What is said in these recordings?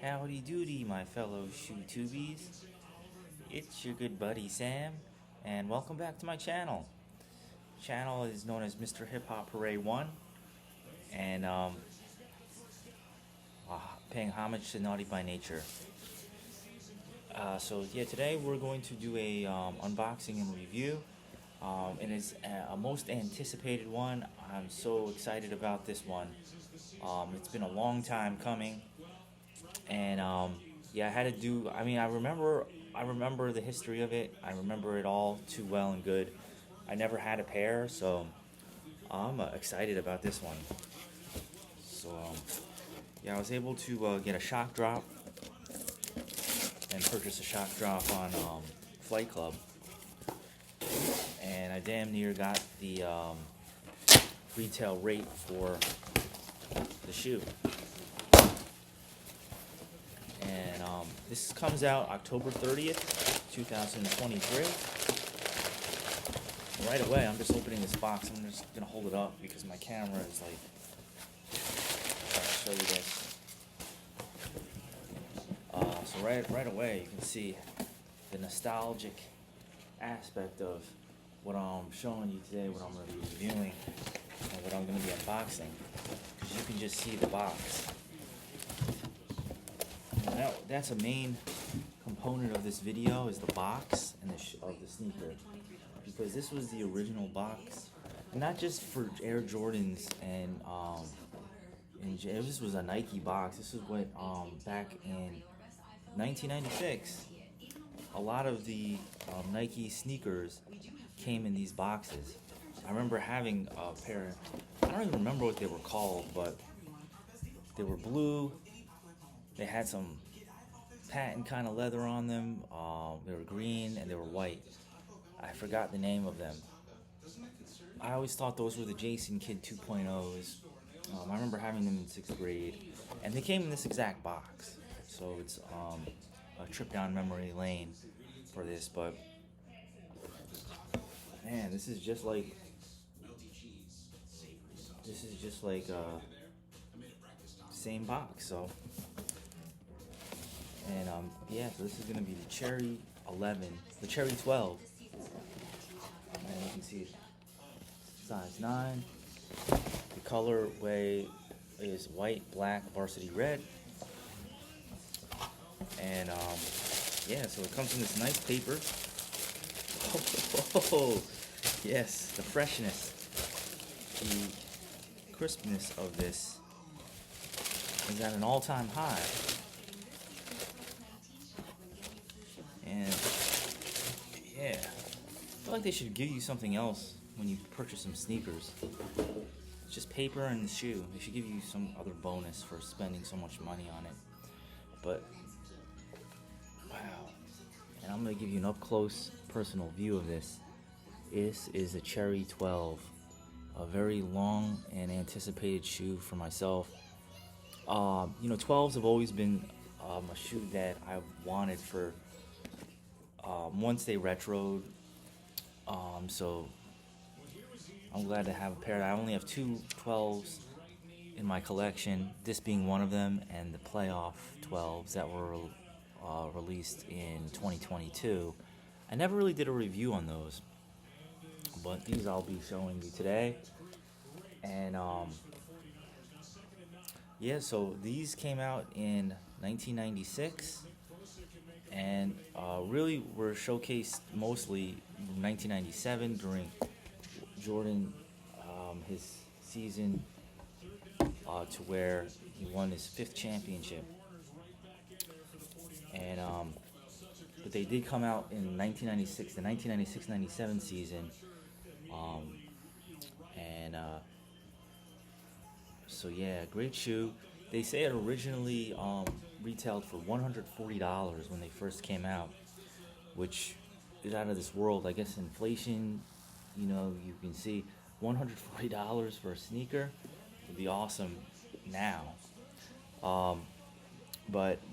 Howdy doody, my fellow shoe tubies. It's your good buddy Sam, and welcome back to my channel. Channel is known as Mr. Hip Hop Hooray 1, and paying homage to Naughty by Nature. Today we're going to do a unboxing and review, and it's a most anticipated one. I'm so excited about this one. It's been a long time coming, and I had to do. I remember the history of it. I remember it all too well and good. I never had a pair, so I'm excited about this one. I was able to get a shock drop and purchase a shock drop on Flight Club, and I damn near got the retail rate for the shoe. And this comes out October 30th, 2023. Right away, I'm just opening this box. I'm just gonna hold it up because my camera is like. I'll show you this. So right away, you can see the nostalgic aspect of what I'm showing you today, what I'm going to be reviewing, and what I'm going to be unboxing. Because you can just see the box. That's a main component of this video is the box and of the sneaker, because this was the original box, not just for Air Jordans and this was a Nike box. This was what back in 1996. A lot of the Nike sneakers came in these boxes. I remember having a pair. I don't even remember what they were called, but they were blue. They had some patent kind of leather on them. They were green and they were white. I forgot the name of them. I always thought those were the Jason Kidd 2.0s. I remember having them in 6th grade, and they came in this exact box. So it's a trip down memory lane for this, but man, this is just like same box. So so this is gonna be the Cherry 11, the Cherry 12, and you can see size 9. The colorway is white, black, varsity red. And so it comes in this nice paper. Oh, yes, the freshness, the crispness of this is at an all-time high. And I feel like they should give you something else when you purchase some sneakers. It's just paper and the shoe. They should give you some other bonus for spending so much money on it. But wow. And I'm going to give you an up-close personal view of this. This is a Cherry 12, a very long and anticipated shoe for myself. 12s have always been a shoe that I've wanted for once they retroed. So I'm glad to have a pair. I only have two 12s in my collection, this being one of them, and the playoff 12s that were released in 2022. I never really did a review on those, but these I'll be showing you today. And so these came out in 1996, and really were showcased mostly in 1997 during Jordan, his season to where he won his 5th championship. And but they did come out in 1996, the 1996-97 season. Great shoe. They say it originally retailed for $140 when they first came out, which is out of this world. I guess inflation, you can see $140 for a sneaker would be awesome now.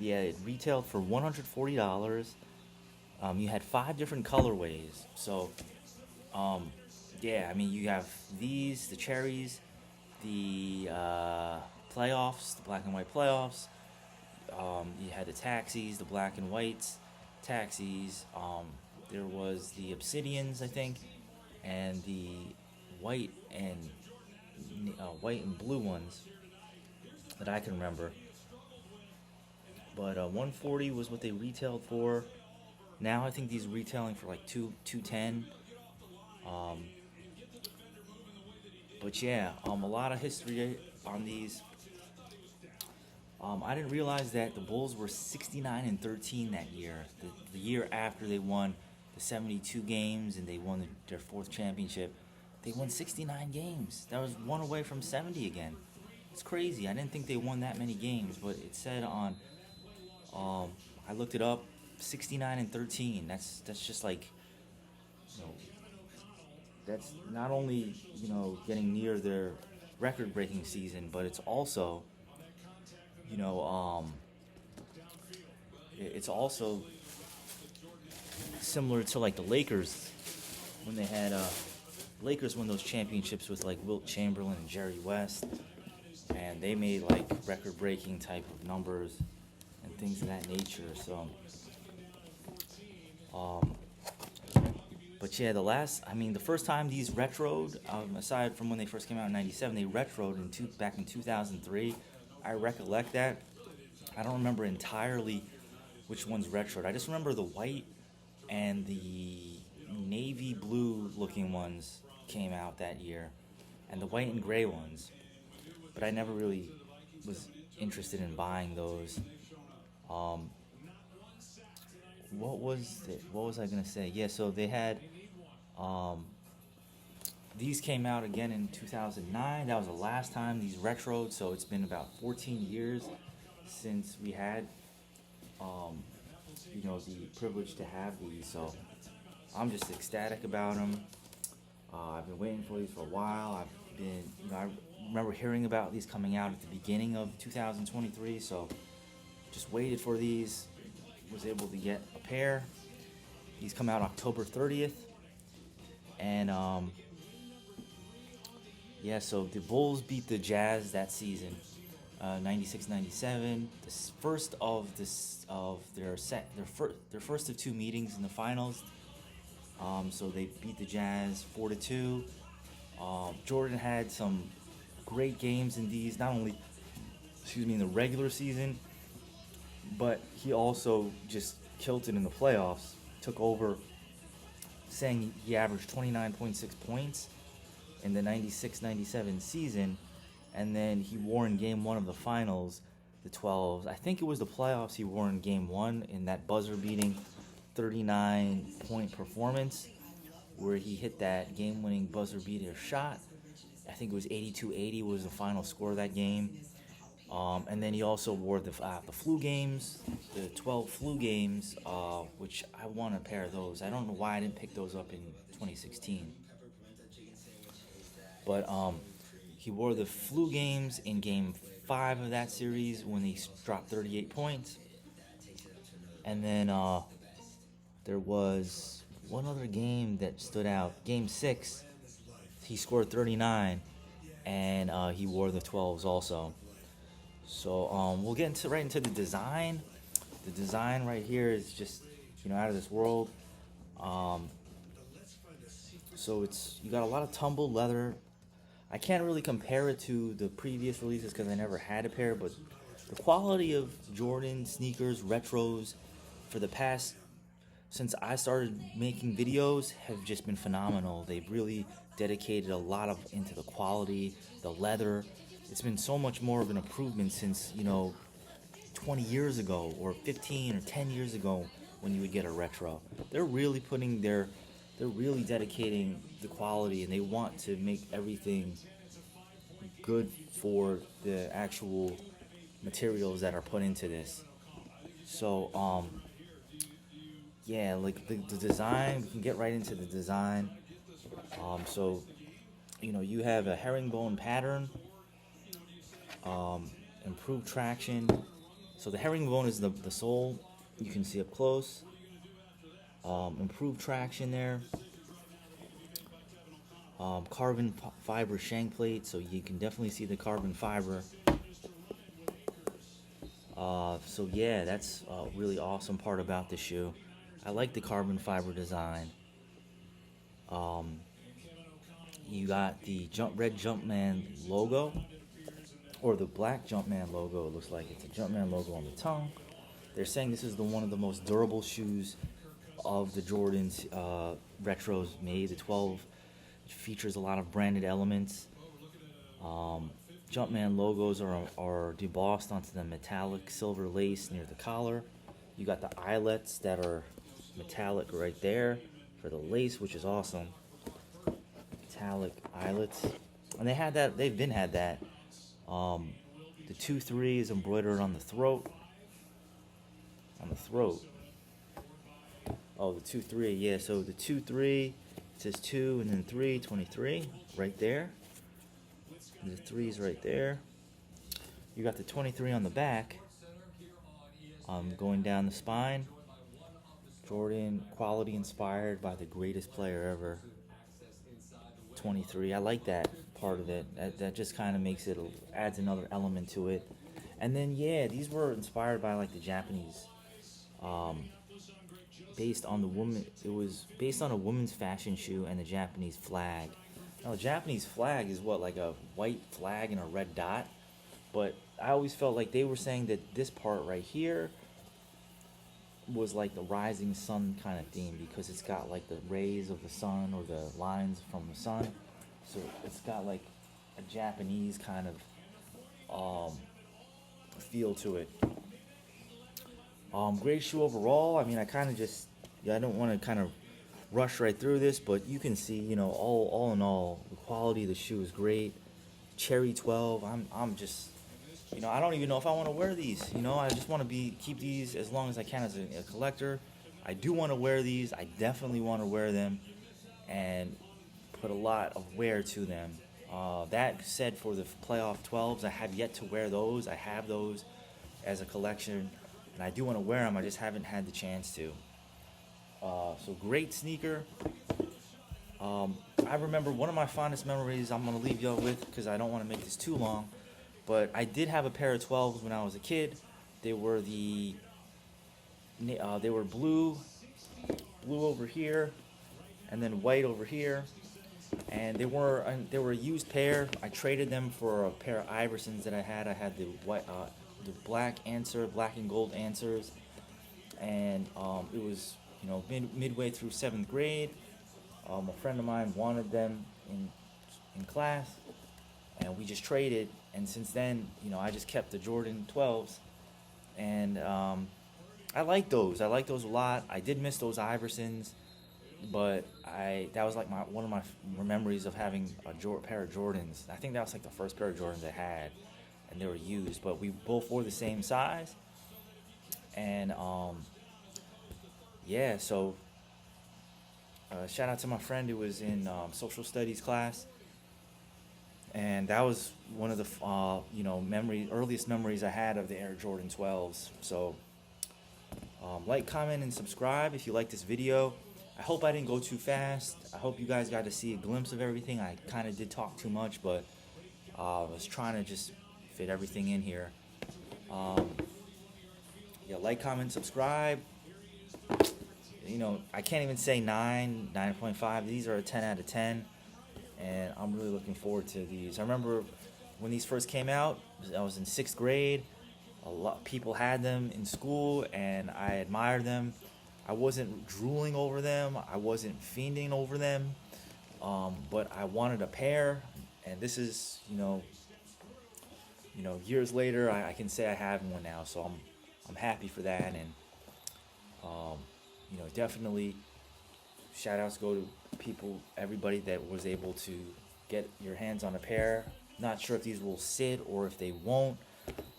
It retailed for $140. You had 5 different colorways. So, you have these, the cherries, the playoffs, the black and white playoffs, You had the taxis, the black and whites taxis. There was the Obsidians, I think, and the white and white and blue ones that I can remember. But 140 was what they retailed for. Now I think these are retailing for like 210. Um, but yeah, a lot of history on these. I didn't realize that the Bulls were 69-13 that year. The year after they won the 72 games and they won their fourth championship, they won 69 games. That was one away from 70 again. It's crazy. I didn't think they won that many games, but it said on. I looked it up. 69-13. That's just like, you know, that's not only, getting near their record-breaking season, but it's also, you know, it's also similar to like the Lakers when they had Lakers won those championships with like Wilt Chamberlain and Jerry West, and they made like record-breaking type of numbers and things of that nature. So, but yeah, the first time these retroed, aside from when they first came out in '97, they retroed back in 2003. I recollect that. I don't remember entirely which ones retroed. I just remember the white and the navy blue looking ones came out that year, and the white and gray ones. But I never really was interested in buying those. What was I gonna say? Yeah, so they had these came out again in 2009. That was the last time these retroed. So it's been about 14 years since we had the privilege to have these. So I'm just ecstatic about them. I've been waiting for these for a while. I remember hearing about these coming out at the beginning of 2023. So just waited for these. Was able to get a pair. These come out October 30th. And so the Bulls beat the Jazz that season, 96-97. The first of their first of two meetings in the finals. So they beat the Jazz 4-2. Jordan had some great games in these, not only in the regular season, but he also just killed it in the playoffs. Took over, saying he averaged 29.6 points in the 96-97 season, and then he wore in game one of the finals, the 12s. I think it was the playoffs he wore in game one in that buzzer-beating 39-point performance where he hit that game-winning buzzer-beater shot. I think it was 82-80 was the final score of that game. And then he also wore the flu games, the 12 flu games, which I want a pair of those. I don't know why I didn't pick those up in 2016. But he wore the flu games in Game 5 of that series when he dropped 38 points. And then there was one other game that stood out. Game 6, he scored 39, and he wore the 12s also. So we'll get right into the design. The design right here is just out of this world. So you got a lot of tumbled leather. I can't really compare it to the previous releases because I never had a pair, but the quality of Jordan sneakers retros for the past, since I started making videos, have just been phenomenal. They've really dedicated a lot into the quality, the leather. It's been so much more of an improvement since 20 years ago or 15 or 10 years ago when you would get a retro. They're really dedicating the quality, and they want to make everything good for the actual materials that are put into this. So like the design, we can get right into the design. So you have a herringbone pattern. Improved traction. So the herringbone is the sole. You can see up close. Improved traction there. Carbon fiber shank plate, so you can definitely see the carbon fiber. So yeah, that's a really awesome part about the shoe. I like the carbon fiber design. Um, you got the red Jumpman logo, or the black Jumpman logo. It looks like it's a Jumpman logo on the tongue. They're saying this is one of the most durable shoes of the Jordans retros made. The 12 features a lot of branded elements. Jumpman logos are debossed onto the metallic silver lace near the collar. You got the eyelets that are metallic right there for the lace, which is awesome. Metallic eyelets, and they had that. They've been had that. The 2-3 is embroidered on the throat. On the throat. Oh, the 2-3, yeah. So the 2-3, it says 2 and then 3, 23, right there. The 3 is right there. You got the 23 on the back. Going down the spine. Jordan, quality inspired by the greatest player ever. 23. I like that part of it. That just kind of makes it, adds another element to it. And then yeah, these were inspired by like the Japanese. Based on the woman, it was based on a woman's fashion shoe and the Japanese flag. Now the Japanese flag is what, like a white flag and a red dot, but I always felt like they were saying that this part right here was like the rising sun kind of theme, because it's got like the rays of the sun or the lines from the sun, so it's got like a Japanese kind of feel to it. Great shoe overall. I mean, I kind of just, I don't want to kind of rush right through this, but you can see, all in all, the quality of the shoe is great. Cherry 12. I'm just, I don't even know if I want to wear these. I just want to keep these as long as I can as a collector. I do want to wear these. I definitely want to wear them and put a lot of wear to them. That said, for the playoff 12s, I have yet to wear those. I have those as a collection, and I do want to wear them. I just haven't had the chance to. So great sneaker. I remember one of my fondest memories I'm going to leave y'all with, because I don't want to make this too long, but I did have a pair of 12s when I was a kid. They were they were blue over here, and then white over here, and they were a used pair. I traded them for a pair of Iversons that I had. I had the black and gold answers, and it was midway through 7th grade. A friend of mine wanted them in class, and we just traded. And since then, I just kept the Jordan 12s, and I like those. I like those a lot. I did miss those Iversons, but that was like one of my memories of having a pair of Jordans. I think that was like the first pair of Jordans I had, and they were used, but we both wore the same size. And yeah, so shout out to my friend who was in social studies class, and that was one of the earliest memories I had of the Air Jordan 12s. So like, comment, and subscribe if you like this video. I hope I didn't go too fast. I hope you guys got to see a glimpse of everything. I kind of did talk too much, but I was trying to just fit everything in here. Yeah, like, comment, subscribe. I can't even say 9.5. These are a 10 out of 10, and I'm really looking forward to these. I remember when these first came out, I was in 6th grade. A lot of people had them in school, and I admired them. I wasn't drooling over them. I wasn't fiending over them, but I wanted a pair, and this is, years later, I can say I have one now, so I'm happy for that. And definitely shout outs go to everybody that was able to get your hands on a pair. Not sure if these will sit or if they won't,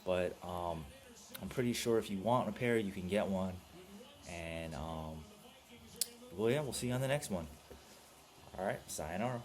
but I'm pretty sure if you want a pair, you can get one. And well, yeah, we'll see you on the next one. All right, sayonara.